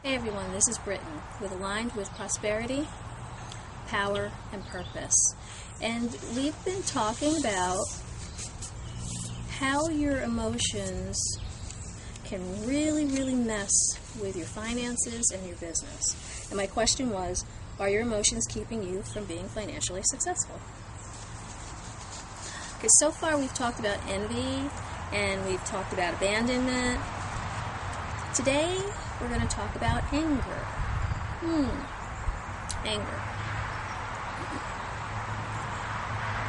Hey everyone, this is Britton with Aligned with Prosperity, Power, and Purpose. And we've been talking about how your emotions can really mess with your finances and your business. And my question was, are your emotions keeping you from being financially successful? Okay, so far we've talked about envy and we've talked about abandonment. Today, we're going to talk about anger. Anger.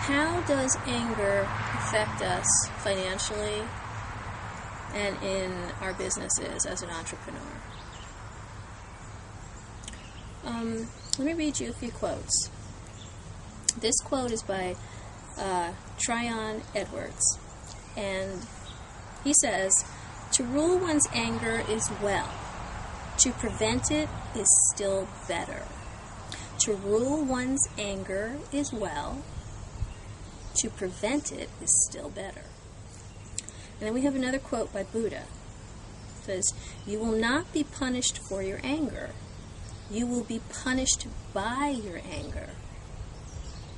How does anger affect us financially and in our businesses as an entrepreneur? Let me read you a few quotes. This quote is by Tryon Edwards, and he says, "To rule one's anger is well. To prevent it is still better. To rule one's anger is well. To prevent it is still better." And then we have another quote by Buddha. It says, "You will not be punished for your anger. You will be punished by your anger."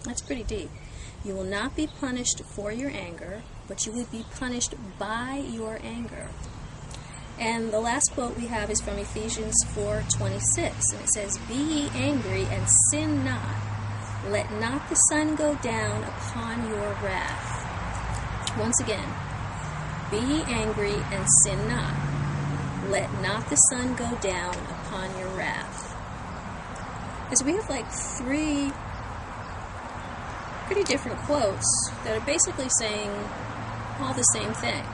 That's pretty deep. You will not be punished for your anger, but you will be punished by your anger. And the last quote we have is from Ephesians 4:26, and it says, "Be ye angry and sin not. Let not the sun go down upon your wrath." Once again, be ye angry and sin not. Let not the sun go down upon your wrath. Because we have like three pretty different quotes that are basically saying all the same thing.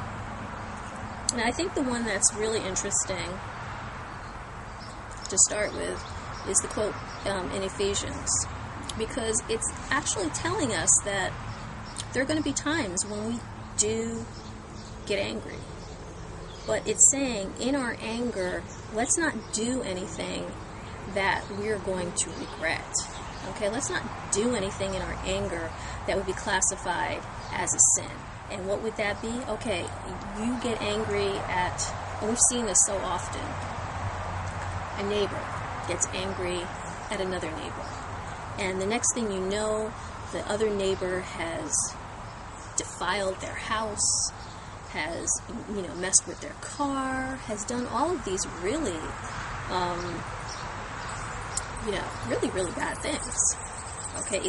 And I think the one that's really interesting to start with is the quote in Ephesians, because it's actually telling us that there are going to be times when we do get angry. But it's saying in our anger, let's not do anything that we're going to regret. Okay, let's not do anything in our anger that would be classified as a sin. And what would that be? Okay, you get angry at, and we've seen this so often, a neighbor gets angry at another neighbor. And the next thing you know, the other neighbor has defiled their house, has, messed with their car, has done all of these really bad things. Okay,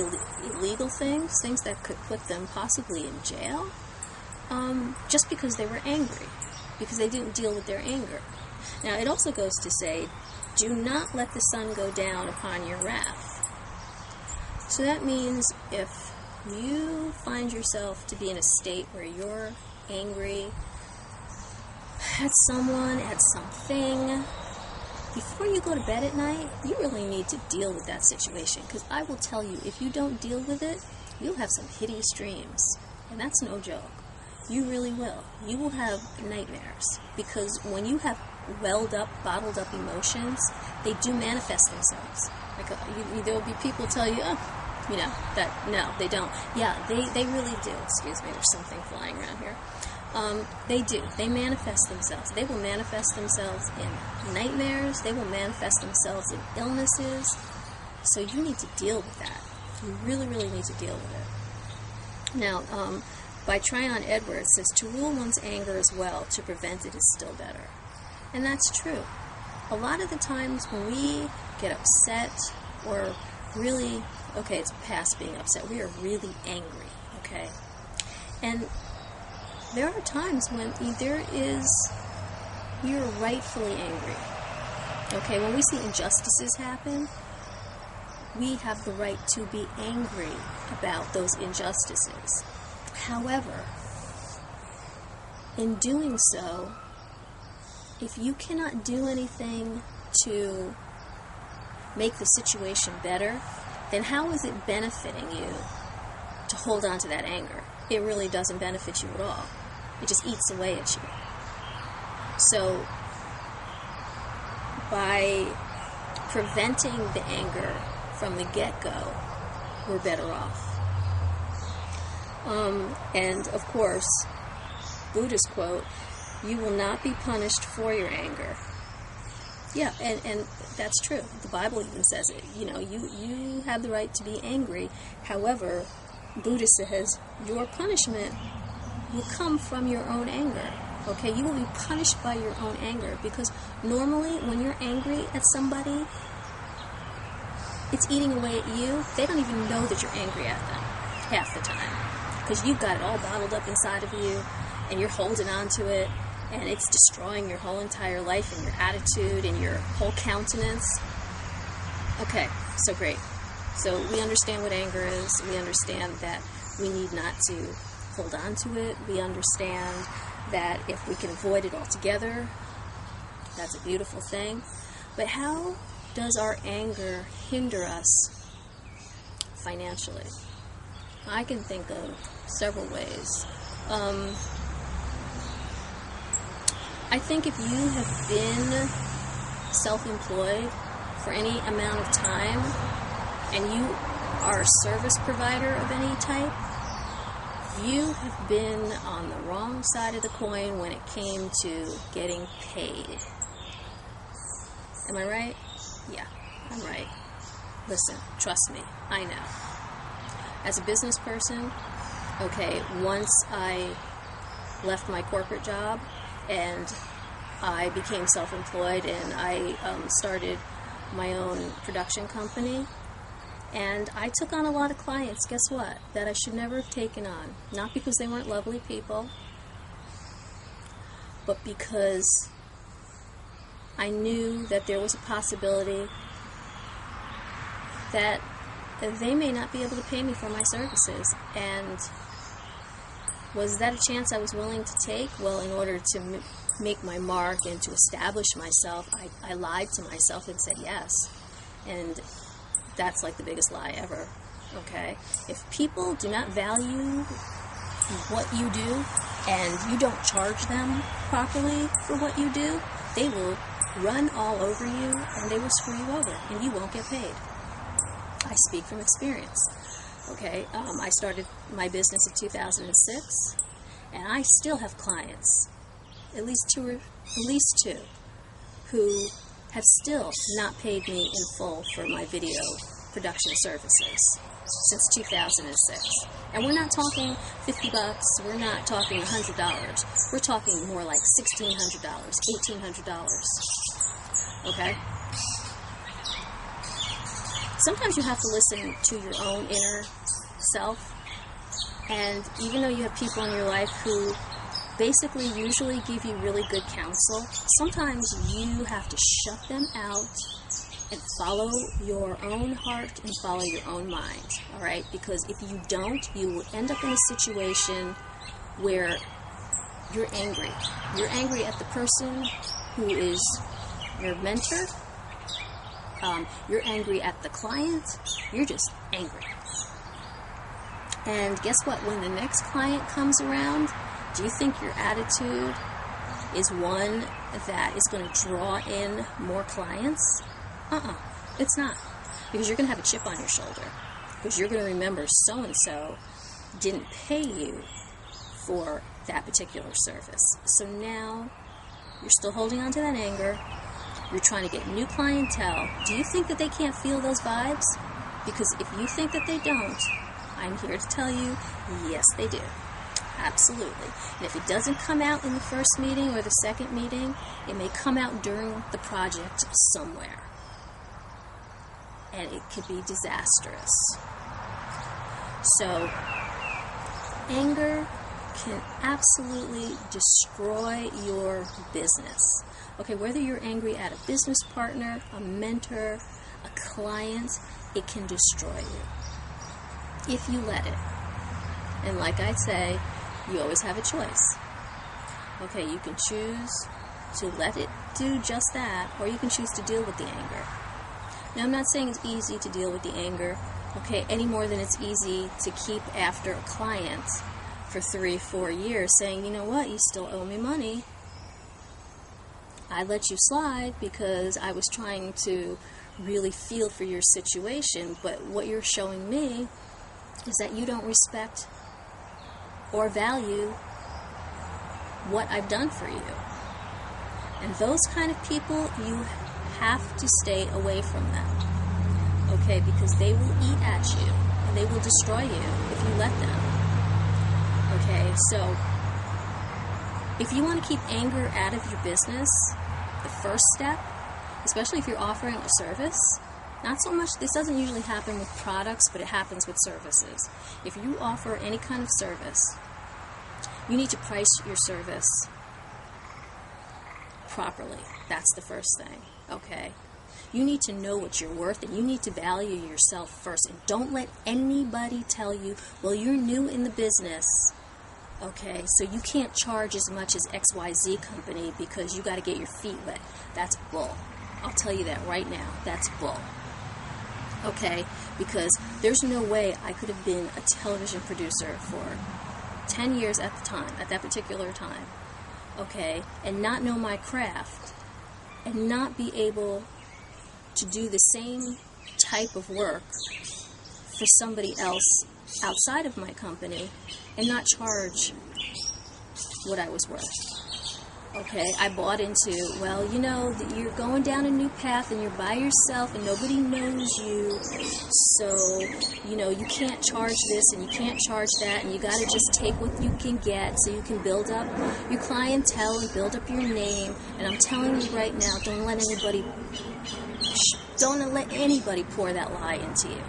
illegal things that could put them possibly in jail, just because they were angry, because they didn't deal with their anger. Now, it also goes to say, do not let the sun go down upon your wrath. So that means if you find yourself to be in a state where you're angry at someone, at something, before you go to bed at night, you really need to deal with that situation. Because I will tell you, if you don't deal with it, you'll have some hideous dreams. And that's no joke. You really will. You will have nightmares. Because when you have welled up, bottled up emotions, they do manifest themselves. Like there will be people tell you, no, they don't. Yeah, they really do. Excuse me, there's something flying around here. They do. They manifest themselves. They will manifest themselves in nightmares. They will manifest themselves in illnesses. So you need to deal with that. You really need to deal with it. Now, by Tryon Edwards, it says, "To rule one's anger as well, to prevent it is still better." And that's true. A lot of the times when we get upset or really, okay, it's past being upset, we are really angry, okay? And there are times when we are rightfully angry. Okay, when we see injustices happen, we have the right to be angry about those injustices. However, in doing so, if you cannot do anything to make the situation better, then how is it benefiting you to hold on to that anger? It really doesn't benefit you at all. It just eats away at you. So, by preventing the anger from the get-go, we're better off. And, of course, Buddha's quote, "You will not be punished for your anger, Yeah, and that's true. The Bible even says it. You have the right to be angry. However, Buddha says your punishment will come from your own anger. Okay, you will be punished by your own anger, because normally when you're angry at somebody, it's eating away at you. They don't even know that you're angry at them half the time, because you've got it all bottled up inside of you, and you're holding on to it, and it's destroying your whole entire life and your attitude and your whole countenance. Okay, so great. So we understand what anger is. We understand that we need not to hold on to it. We understand that if we can avoid it altogether, that's a beautiful thing. But how does our anger hinder us financially? I can think of several ways. I think if you have been self-employed for any amount of time and you are a service provider of any type, you have been on the wrong side of the coin when it came to getting paid. Am I right? Yeah, I'm right. Listen, trust me, I know. As a business person, okay, once I left my corporate job and I became self-employed and I started my own production company, and I took on a lot of clients, guess what, that I should never have taken on. Not because they weren't lovely people, but because I knew that there was a possibility that they may not be able to pay me for my services. And was that a chance I was willing to take? Well, in order to make my mark and to establish myself, I lied to myself and said yes. And that's like the biggest lie ever, okay? If people do not value what you do and you don't charge them properly for what you do, they will run all over you and they will screw you over and you won't get paid. I speak from experience, okay? I started my business in 2006 and I still have clients, at least two, who have still not paid me in full for my video production services since 2006. And we're not talking $50, we're not talking $100. We're talking more like $1,600, $1,800. Okay? Sometimes you have to listen to your own inner self. And even though you have people in your life who basically usually give you really good counsel, sometimes you have to shut them out and follow your own heart and follow your own mind, all right? Because if you don't, you will end up in a situation where you're angry. You're angry at the person who is your mentor. You're angry at the client. You're just angry. And guess what? When the next client comes around, do you think your attitude is one that is going to draw in more clients? It's not. Because you're going to have a chip on your shoulder. Because you're going to remember so-and-so didn't pay you for that particular service. So now you're still holding on to that anger. You're trying to get new clientele. Do you think that they can't feel those vibes? Because if you think that they don't, I'm here to tell you, yes, they do. Absolutely. And if it doesn't come out in the first meeting or the second meeting, it may come out during the project somewhere. And it could be disastrous. So, anger can absolutely destroy your business. Okay, whether you're angry at a business partner, a mentor, a client, it can destroy you if you let it. And like I say, you always have a choice. Okay, you can choose to let it do just that, or you can choose to deal with the anger. Now, I'm not saying it's easy to deal with the anger, okay, any more than it's easy to keep after a client for 3-4 years saying, you know what, you still owe me money. I let you slide because I was trying to really feel for your situation, but what you're showing me is that you don't respect or value what I've done for you. And those kind of people, you have to stay away from them, okay, because they will eat at you, and they will destroy you if you let them, okay? So if you want to keep anger out of your business, the first step, especially if you're offering a service, not so much, this doesn't usually happen with products, but it happens with services. If you offer any kind of service, you need to price your service properly. That's the first thing, okay? You need to know what you're worth, and you need to value yourself first. And don't let anybody tell you, well, you're new in the business, okay, so you can't charge as much as XYZ company because you got to get your feet wet. That's bull. I'll tell you that right now. That's bull. Okay, because there's no way I could have been a television producer for 10 years at the time, at that particular time, okay, and not know my craft, and not be able to do the same type of work for somebody else outside of my company and not charge what I was worth. Okay, I bought into, well, you know, you're going down a new path and you're by yourself and nobody knows you, so, you know, you can't charge this and you can't charge that, and you got to just take what you can get so you can build up your clientele and build up your name. And I'm telling you right now, don't let anybody pour that lie into you.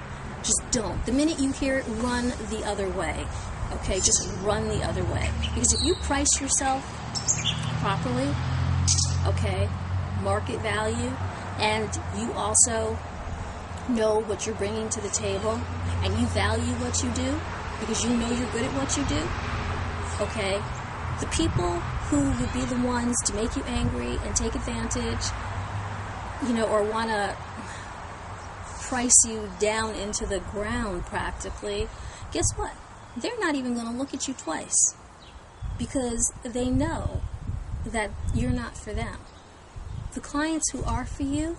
Just don't. The minute you hear it, run the other way. Okay, just run the other way. Because if you price yourself properly, okay, market value, and you also know what you're bringing to the table, and you value what you do because you know you're good at what you do, okay, the people who would be the ones to make you angry and take advantage, you know, or want to price you down into the ground practically, guess what? They're not even going to look at you twice because they know that you're not for them. The clients who are for you,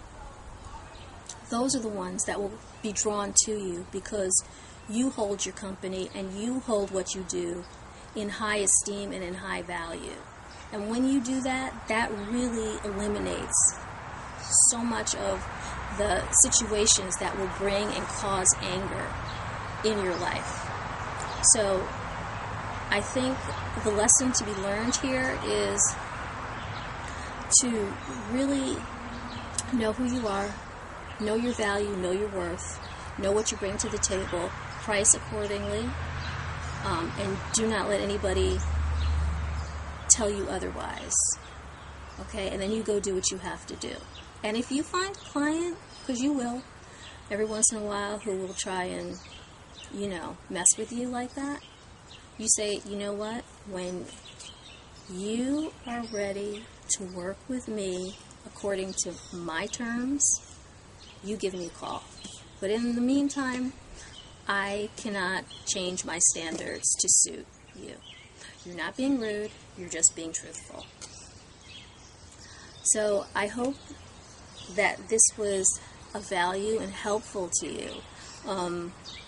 those are the ones that will be drawn to you because you hold your company and you hold what you do in high esteem and in high value. And when you do that, that really eliminates so much of the situations that will bring and cause anger in your life. So I think the lesson to be learned here is to really know who you are, know your value, know your worth, know what you bring to the table, price accordingly, and do not let anybody tell you otherwise. Okay, and then you go do what you have to do. And if you find a client, because you will, every once in a while, who will try and, you know, mess with you like that, you say, you know what, when you are ready to work with me according to my terms, you give me a call. But in the meantime, I cannot change my standards to suit you. You're not being rude, you're just being truthful. So I hope that this was of value and helpful to you.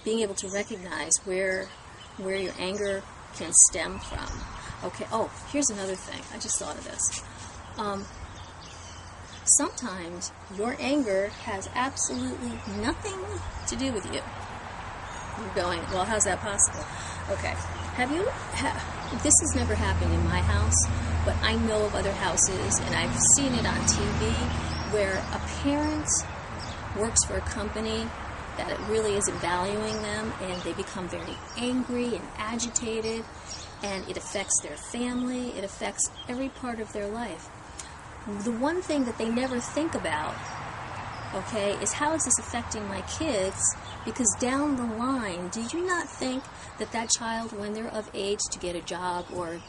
Being able to recognize where your anger can stem from. Okay, oh, here's another thing. I just thought of this. Sometimes your anger has absolutely nothing to do with you. You're going, well, how's that possible? Okay, this has never happened in my house, but I know of other houses, and I've seen it on TV, where a parent works for a company that it really isn't valuing them, and they become very angry and agitated, and it affects their family, it affects every part of their life. The one thing that they never think about, okay, is how is this affecting my kids? Because down the line, do you not think that that child, when they're of age to get a job or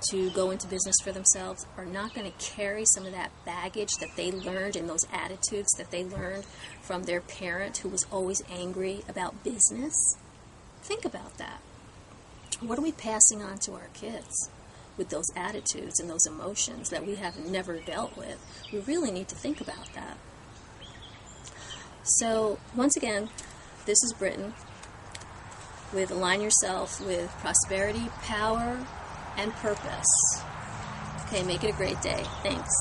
to go into business for themselves, are not going to carry some of that baggage that they learned and those attitudes that they learned from their parent who was always angry about business? Think about that. What are we passing on to our kids with those attitudes and those emotions that we have never dealt with? We really need to think about that. So, once again, this is Britton with Align Yourself with Prosperity, Power, and Purpose. Okay, make it a great day. Thanks.